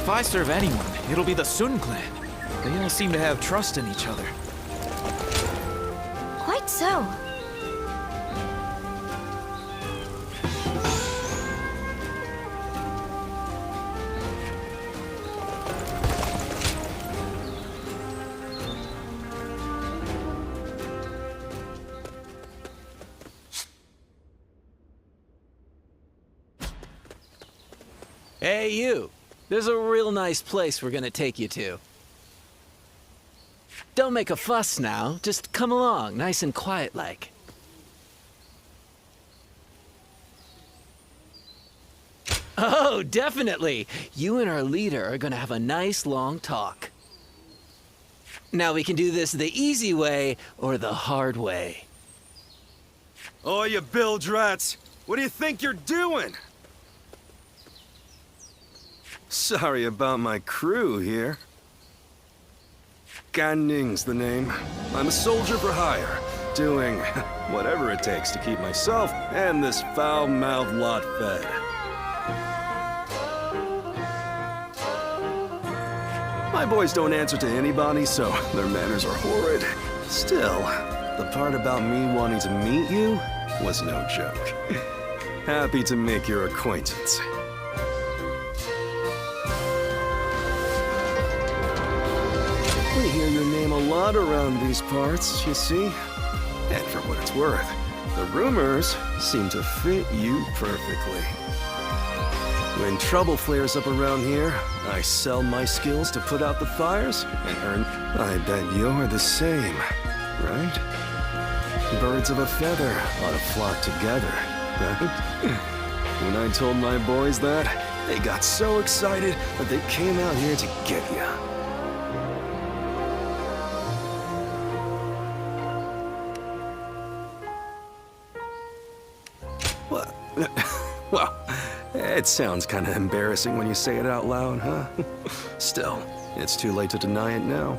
If I serve anyone, it'll be the Sun clan. They all seem to have trust in each other. Quite so. Hey, you. There's a real nice place we're gonna take you to. Don't make a fuss now. Just come along, nice and quiet-like. Oh, definitely! You and our leader are gonna have a nice long talk. Now we can do this the easy way or the hard way. Oh, you bilge rats! What do you think you're doing? Sorry about my crew here. Gan Ning's the name. I'm a soldier for hire, doing whatever it takes to keep myself and this foul-mouthed lot fed. My boys don't answer to anybody, so their manners are horrid. Still, the part about me wanting to meet you was no joke. Happy to make your acquaintance. We hear your name a lot around these parts, you see? And for what it's worth, the rumors seem to fit you perfectly. When trouble flares up around here, I sell my skills to put out the fires and earn... I bet you're the same, right? Birds of a feather ought to flock together, right? When I told my boys that, they got so excited that they came out here to get you. What? Well, it sounds kind of embarrassing when you say it out loud, huh? Still, it's too late to deny it now.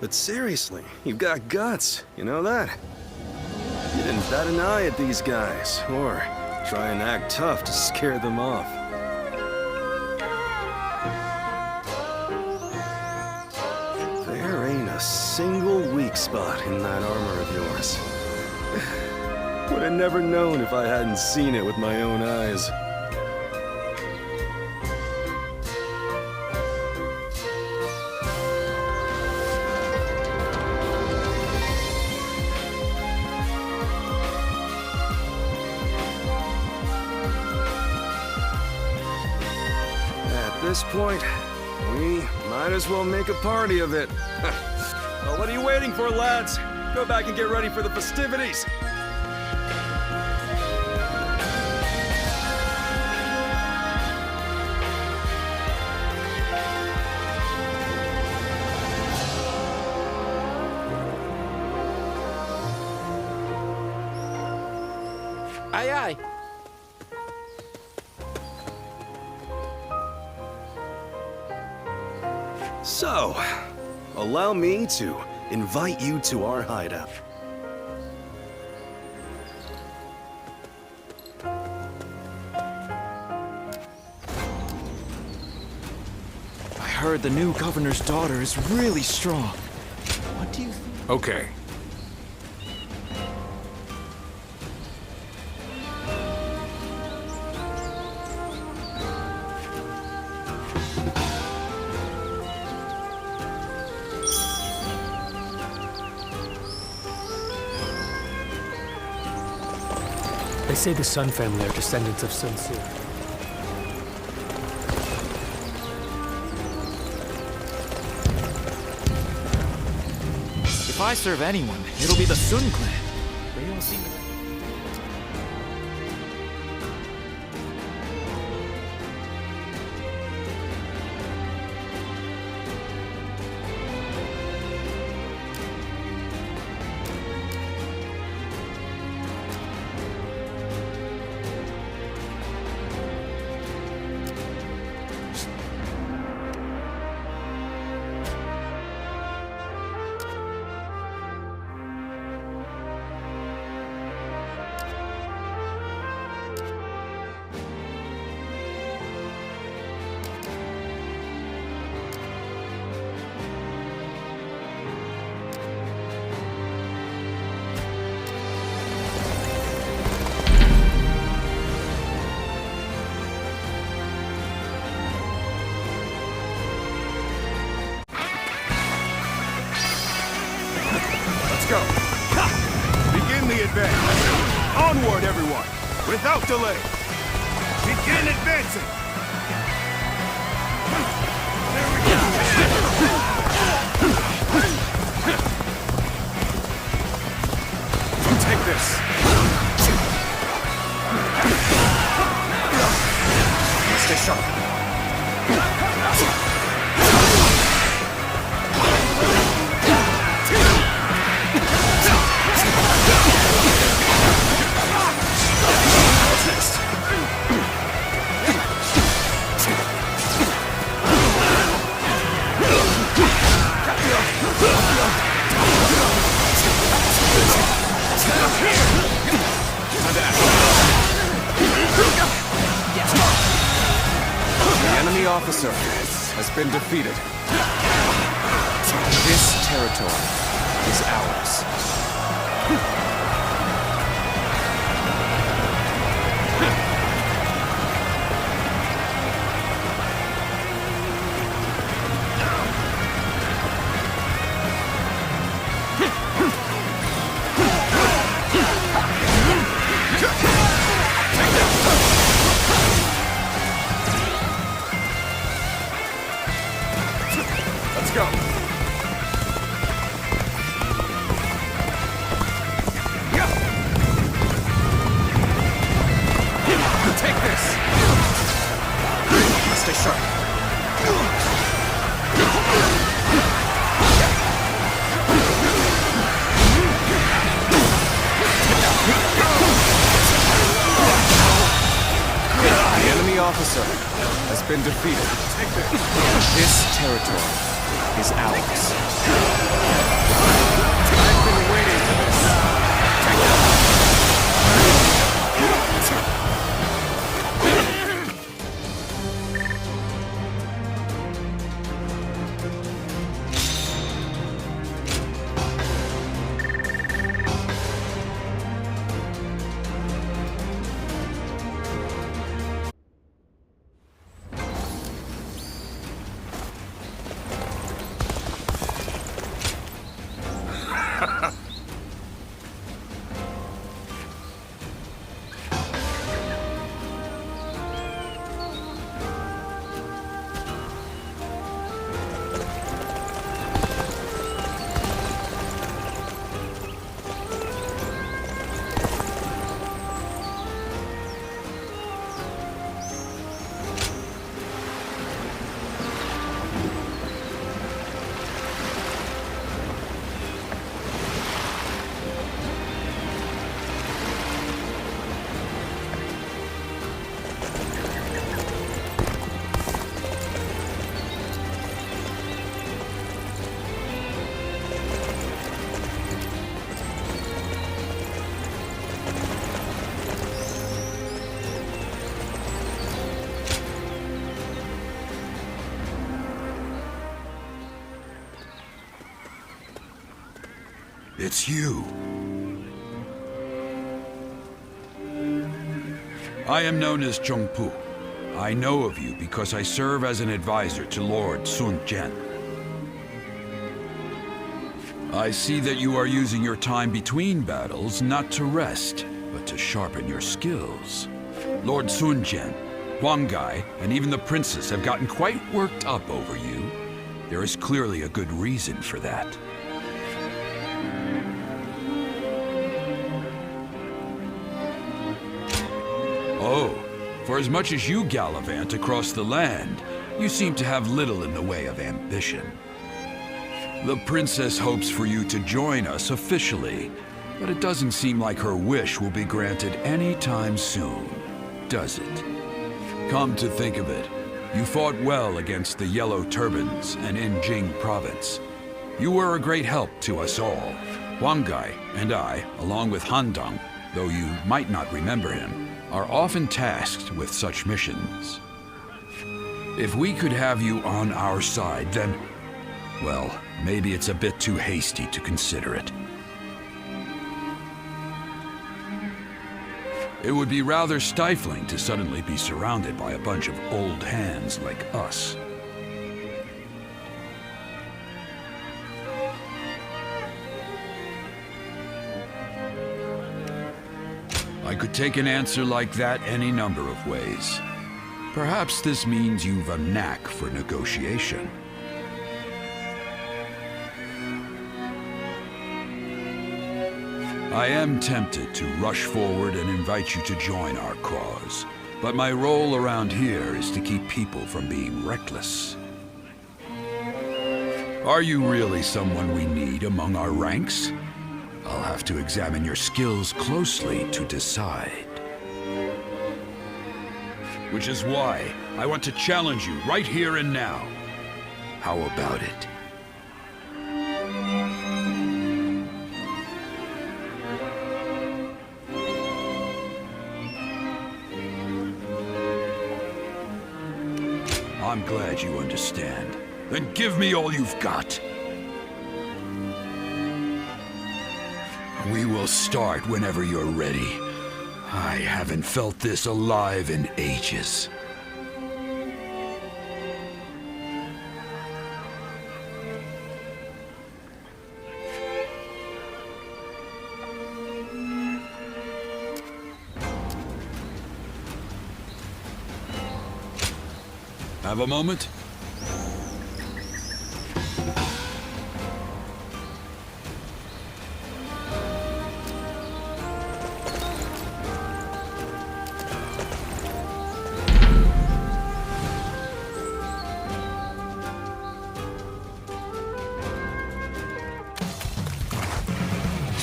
But seriously, you've got guts, you know that? You didn't bat an eye at these guys, or try and act tough to scare them off. There ain't a single weak spot in that armor of yours. Would have never known if I hadn't seen it with my own eyes. At this point, we might as well make a party of it. Well, what are you waiting for, lads? Go back and get ready for the festivities. Aye, aye. So, allow me to invite you to our hideout. I heard the new governor's daughter is really strong. What do you think? Okay. They say the Sun family are descendants of Sun Tzu. If I serve anyone, it'll be the Sun clan. They all seem to... Without delay! Begin advancing! There we go! Take this! Stay sharp. What's next? The enemy officer has been defeated. This territory is ours. Let's go! Take this! Stay sharp. The enemy officer has been defeated. This territory is ours. I've been waiting for this. It's you. I am known as Cheng Pu. I know of you because I serve as an advisor to Lord Sun Jian. I see that you are using your time between battles not to rest, but to sharpen your skills. Lord Sun Jian, Huang Gai, and even the princess have gotten quite worked up over you. There is clearly a good reason for that. Oh, for as much as you gallivant across the land, you seem to have little in the way of ambition. The princess hopes for you to join us officially, but it doesn't seem like her wish will be granted anytime soon, does it? Come to think of it, you fought well against the Yellow Turbans and in Jing province. You were a great help to us all. Huang Gai and I, along with Han Dang, though you might not remember him, are often tasked with such missions. If we could have you on our side, then, well, maybe it's a bit too hasty to consider it. It would be rather stifling to suddenly be surrounded by a bunch of old hands like us. I could take an answer like that any number of ways. Perhaps this means you've a knack for negotiation. I am tempted to rush forward and invite you to join our cause, but my role around here is to keep people from being reckless. Are you really someone we need among our ranks? I'll have to examine your skills closely to decide. Which is why I want to challenge you right here and now. How about it? I'm glad you understand. Then give me all you've got. We will start whenever you're ready. I haven't felt this alive in ages. Have a moment?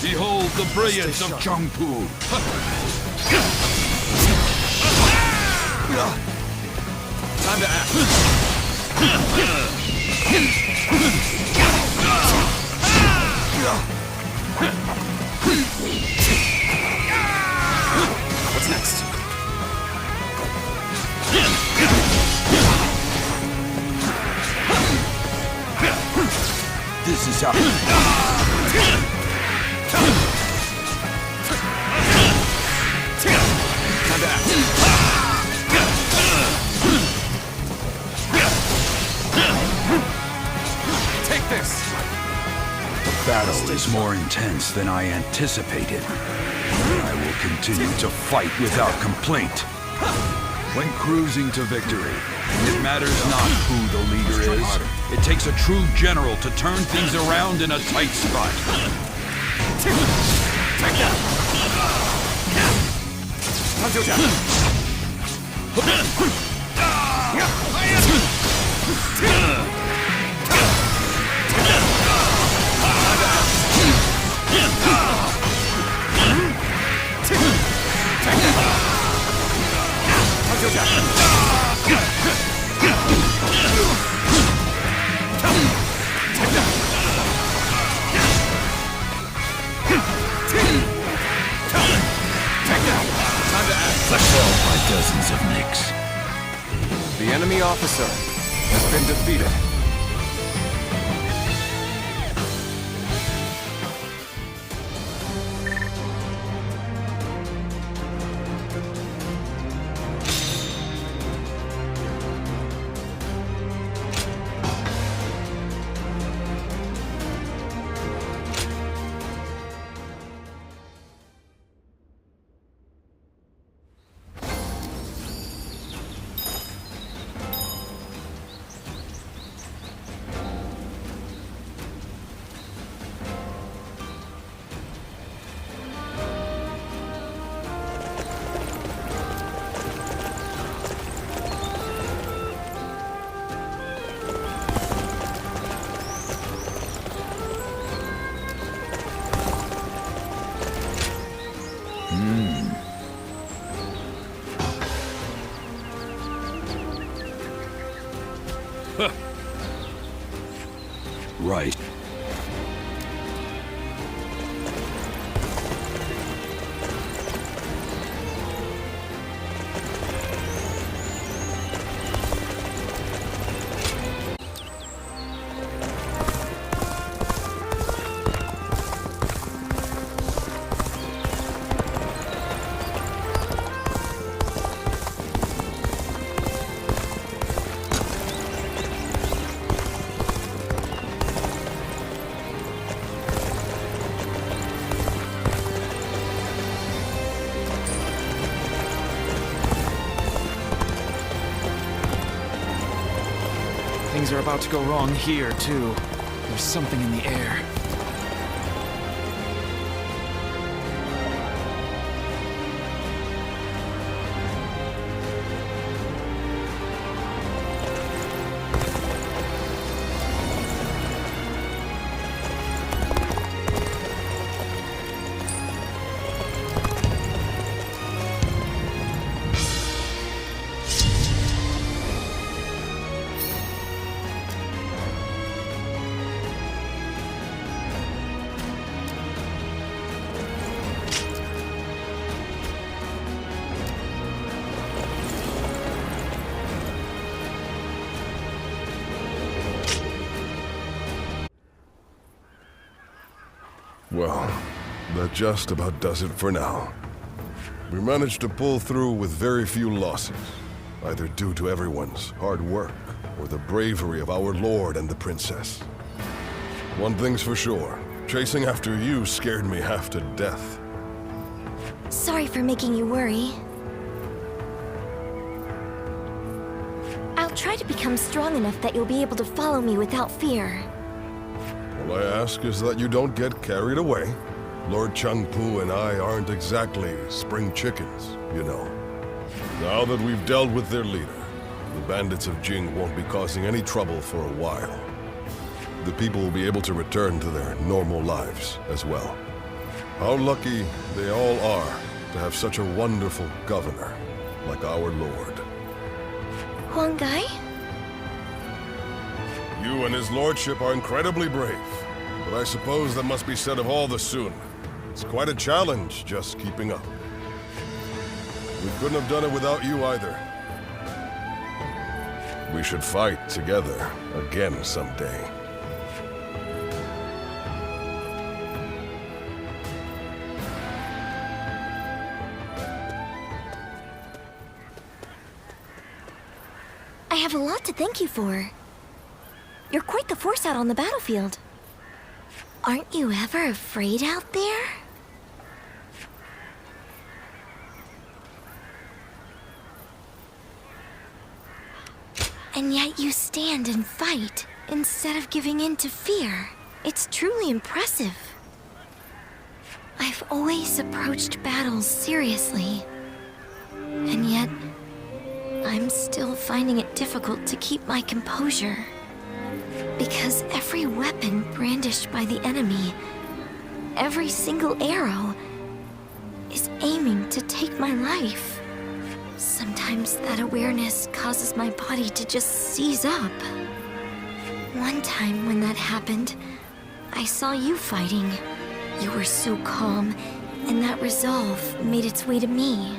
Behold the brilliance of Cheng Pu! Time to act. What's next? This is how... Time to act. Take this! The battle is more intense than I anticipated. I will continue to fight without complaint. When cruising to victory, it matters not who the leader is. It takes a true general to turn things around in a tight spot. Take that! By dozens of nicks. The enemy officer has been defeated. Right. things are about to go wrong here, too. There's something in the air. Well, that just about does it for now. We managed to pull through with very few losses, either due to everyone's hard work or the bravery of our lord and the princess. One thing's for sure, chasing after you scared me half to death. Sorry for making you worry. I'll try to become strong enough that you'll be able to follow me without fear. All I ask is that you don't get carried away. Lord Cheng Pu and I aren't exactly spring chickens, you know. Now that we've dealt with their leader, the bandits of Qing won't be causing any trouble for a while. The people will be able to return to their normal lives as well. How lucky they all are to have such a wonderful governor like our lord. Huang Gai? You and his lordship are incredibly brave, but I suppose that must be said of all the Sun. It's quite a challenge just keeping up. We couldn't have done it without you either. We should fight together again someday. I have a lot to thank you for. You're quite the force out on the battlefield. Aren't you ever afraid out there? And yet you stand and fight instead of giving in to fear. It's truly impressive. I've always approached battles seriously. And yet, I'm still finding it difficult to keep my composure. Because every weapon brandished by the enemy, every single arrow, is aiming to take my life. Sometimes that awareness causes my body to just seize up. One time when that happened, I saw you fighting. You were so calm, and that resolve made its way to me.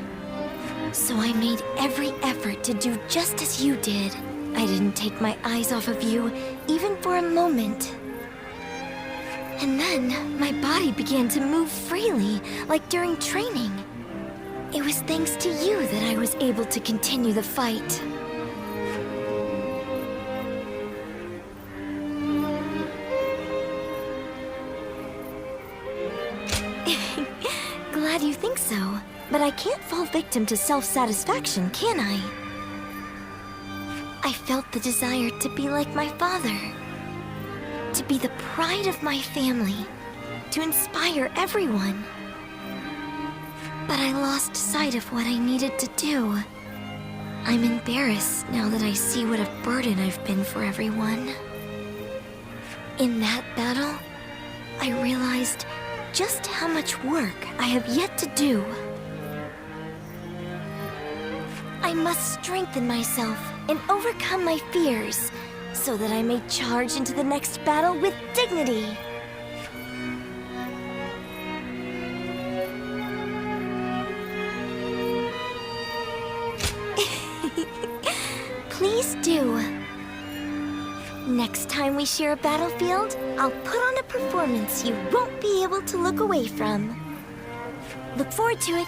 So I made every effort to do just as you did. I didn't take my eyes off of you, even for a moment. And then, my body began to move freely, like during training. It was thanks to you that I was able to continue the fight. Glad you think so, but I can't fall victim to self-satisfaction, can I? I felt the desire to be like my father. To be the pride of my family. To inspire everyone. But I lost sight of what I needed to do. I'm embarrassed now that I see what a burden I've been for everyone. In that battle, I realized just how much work I have yet to do. I must strengthen myself and overcome my fears, so that I may charge into the next battle with dignity. Please do. Next time we share a battlefield, I'll put on a performance you won't be able to look away from. Look forward to it.